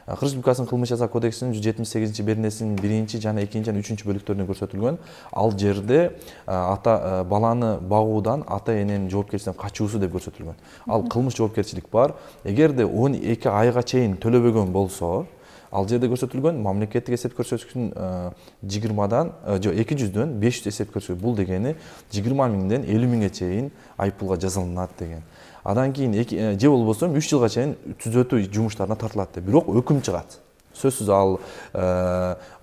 Кыргыз Республикасынын кылмыш жаза кодексинин 178-бернесинин 1 жана 2 жана 3 бөлүктөрүндө көрсөтүлгөн. Ал жерде ата баланы багуудан ата эненин жоопкерчилигинен качуусу деп көрсөтүлгөн. Ал кылмыш жоопкерчилик бар. Эгерде 12 айга чейин төлөбөгөн болсо, ал жерде көрсөтүлгөн мамлекеттик эсеп көрсөткүчүн 200дөн 500 эсеп көрсөткүч. Бул дегени 20 миңден 50 миңге чейин айыппулга жазаланат деген. Андан кийин же болбосо 3 жылга чейин түзөтүү жумуштарына тартылат деп. Бирок өкүм чыгат. Сөзсүз ал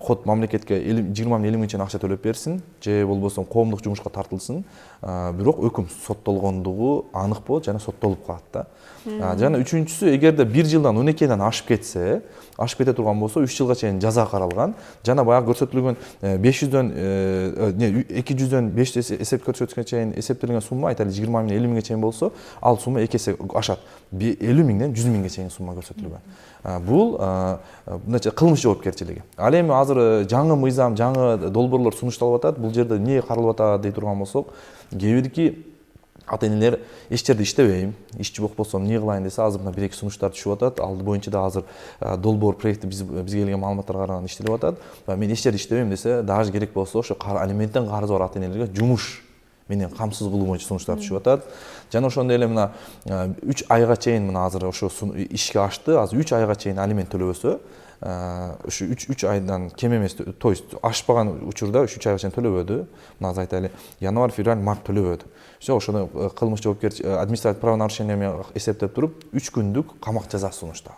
код мамлекетке 20 миң 50 миң чейин акча төлөп берсин, же болбосо коомдук жумушка тартылсын. Бирок өкүм соттолгондугу анык болот жана соттолуп калат да. Жана үчүнчүсү, эгерде 1 жылдан 12 айдан ашып кетсе, ашып кете турган болсо 3 жылга чейин жаза каралган. Жана баягы көрсөтүлгөн 200дөн 500 эсеп көрсөткүчкө чейин эсептелген сумма, айталы 20 миң 50 миңге чейин болсо, ал сумма 2 эсе ашат. 50 миңден 100 миңге чейин сумма көрсөтүлгөн. Бул мындайча кылмыш жоопкерчилиги. Ал эми азыр жаңы мыйзам, жаңы долбоорлор сунушталып атат. Бул жерде эмне каралып атат дей турган болсок, кээ бирки ата-энелер эч жерде иштебейм, ишчи болсом эмне кылайын десе, азыр мына 1-2 сунуштар түшүп атат. Ал боюнча да азыр долбоор проекти бизге келген маалыматтарга караганда иштелип атат. Мен эч жерде иштебейм десе, даже керек болсо ошо алименттен карызы бар ата-энелерге жумуш менен камсыз кылуу боюнча сунуштар түшүп атат. Жана ошондой эле мына 3 айга чейин мына азыр ошо ишке ашты. Азыр 3 айга чейин алимент төлөбөсө, ушу 3 айдан кем эмес, то есть ашпаган учурда 3 айга чейин төлөбөдү. Мына азыр айтайлы, январь, февраль, март төлөбөдү. Ошону кылмыш жоопкерчилик, административдик правонарушение менен эсептеп туруп 3 күндүк камак жазасы сунушталды.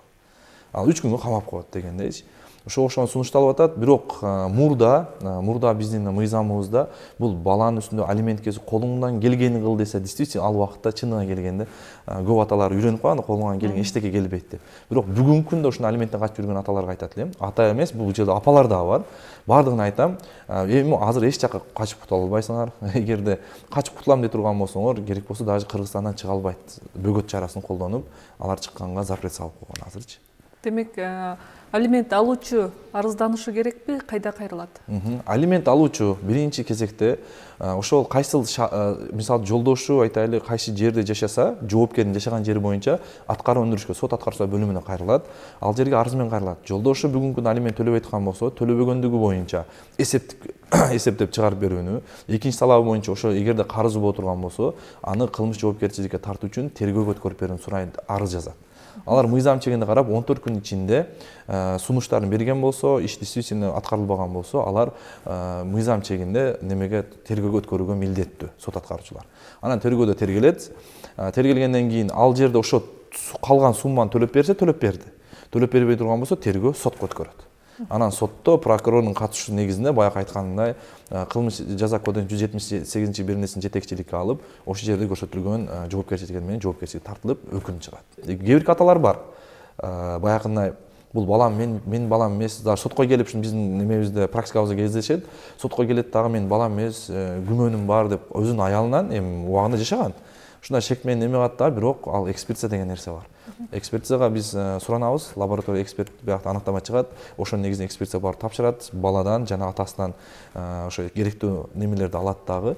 Ал 3 күнгө камап коет дегендейчи. Ошону сунушталып атат. Бирок мурда биздин мыйзамыбызда бул баланын үстүндө алимент кесип колуңдан келгени кыл десе, действительно ал убакытта чынына келгенде көп аталар үйрөнүп калган, колуңан келген эчтеке келбейт деп. Бирок бүгүнкү күндө ушуну алименттен качып жүргөн аталарга айтат элем. Ата эмес, бул жерде апалар да бар. Бардыгына айтам, эми азыр эч жакка качып кутула албайсыңар. Эгерде качып кутулам дей турган болсоңор, керек болсо даже Кыргызстандан чыга албайт. Бөгөт чарасын колдонуп, алар чыкканга запрет салып койгон азырчы. Демек, алимент алуучу арызданышы керекпи, кайда кайрылат? Алимент алуучу биринчи кезекте ошол кайсыл мисалы жолдошу, айтайлы, кайсы жерде жашаса, жоопкердин жашаган жери боюнча аткарып өндүрүшкө, сот аткаруу бөлүмүнө кайрылат. Ал жерге арыз менен кайрылат. Жолдошу бүгүнкү күндө алимент төлөбөй аткан болсо, төлөбөгөндүгү боюнча эсептеп чыгарып берүүнү, экинчи талабы боюнча ошо эгерде карызы боло турган болсо, аны кылмыш жоопкерчиликке тартуу үчүн тергөөгө өткөрүп берүүнү сурайт, арыз жазат. Алар мыйзам чегинде карап 14 күн ичинде сунуштарын берген болсо, иш действительно аткарылбаган болсо, алар мыйзам чегинде немеге тергөөгө өткөрүүгө милдеттүү сот аткаруучулар. Анан тергөөдө тергелет. Тергелгенден кийин ал жерде ошо калган сумманы төлөп берсе, төлөп берди. Төлөп бербей турган болсо, тергөө сотко өткөрөт. Анан сотто прокурордун катышуусу негизинде баягы айтканымдай кылмыш жаза кодексинин 178-бернесин жетекчиликке алып, ошол жерде көрсөтүлгөн жоопкерчилик менен жоопкерчилик тартылып өкүм чыгат. Кээ бир аталар бар. Баягындай бул балам мен балам эмес, даже сотко келип ушун биздин немебизде практикабызда кездешет. Сотко келет дагы мен балам эмес, күмөнүм бар деп өзүнүн аялынан эми убагында жашаган. Ушундай шек менен неме кылат да, бирок ал экспертиза деген нерсе бар. Экспертизага биз суранабыз, лаборатория эксперт биякта аныктама чыгат. Ошонун негизинде экспертиза барып тапшырат, баладан жана атасынан ошо керектүү немелерди алат дагы.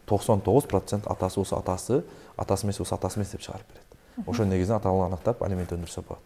99% атасы болсо атасы, атасы эмес болсо атасы эмес деп чыгарып берет. Ошонун негизинде ата-бала аныктап алимент өндүрсө болот.